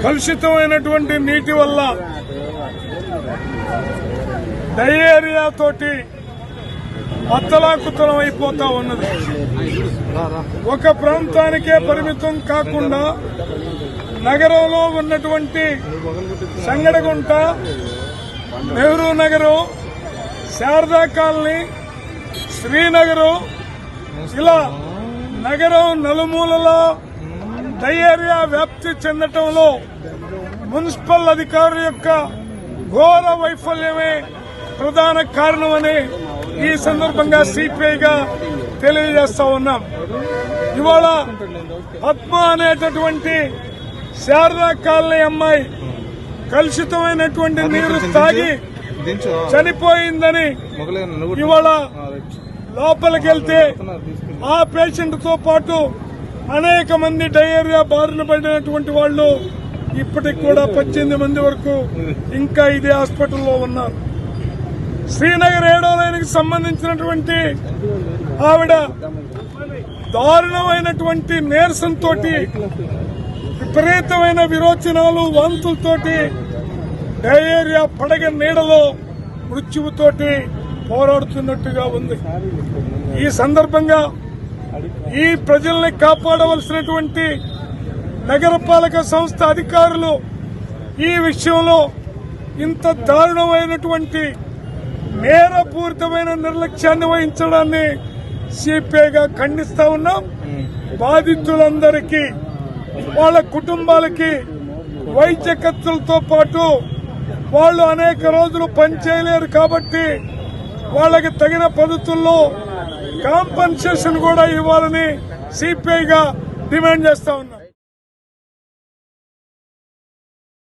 కలుషితమైనటువంటి నీటి వల్ల డయేరియా తోటి అత్తలాకుతలం అయిపోతా ఉన్నది. ఒక ప్రాంతానికే పరిమితం కాకుండా నగరంలో ఉన్నటువంటి సంగడగుంట, నెహ్రూ నగరు, శారదా కాలనీ, శ్రీనగరు, ఇలా నగరం నలుమూలలా డయేరియా వ్యాప్తి చెందటంలో మున్సిపల్ అధికారుల యొక్క ఘోర వైఫల్యమే ప్రధాన కారణమని ఈ సందర్భంగా సిపిఐగా తెలియజేస్తా ఉన్నాం. ఇవాళ పద్మ అనేటటువంటి శారదా కాలనీ అమ్మాయి కలుషితమైనటువంటి నీరు తాగి చనిపోయిందని ఇవాళ లోపలికి వెళ్తే ఆ పేషెంట్ తో పాటు అనేక మంది డయేరియా బారిన పడినటువంటి వాళ్ళు ఇప్పటికి కూడా 18 మంది వరకు ఇంకా ఇదే హాస్పిటల్లో ఉన్నారు. శ్రీనగర్ 7వ లైన్కి సంబంధించినటువంటి ఆవిడ దారుణమైనటువంటి నీరసంతో, విపరీతమైన విరోచనాలు, వాంతులతోటి డయేరియా పడగ నీడలో మృత్యువుతోటి పోరాడుతున్నట్టుగా ఉంది. ఈ సందర్భంగా ఈ ప్రజల్ని కాపాడవలసినటువంటి నగరపాలక సంస్థ అధికారులు ఈ విషయంలో ఇంత దారుణమైనటువంటి నేరపూరితమైన నిర్లక్ష్యాన్ని వహించడాన్ని సిపిఐగా ఖండిస్తా ఉన్నాం. బాధితులందరికీ, వాళ్ళ కుటుంబాలకి వైద్య ఖర్చులతో పాటు వాళ్ళు అనేక రోజులు పనిచేయలేరు కాబట్టి వాళ్ళకి తగిన పద్ధతుల్లో కాంపన్సేషన్ కూడా ఇవ్వాలని సిపిఐగా డిమాండ్ చేస్తా ఉన్నాం.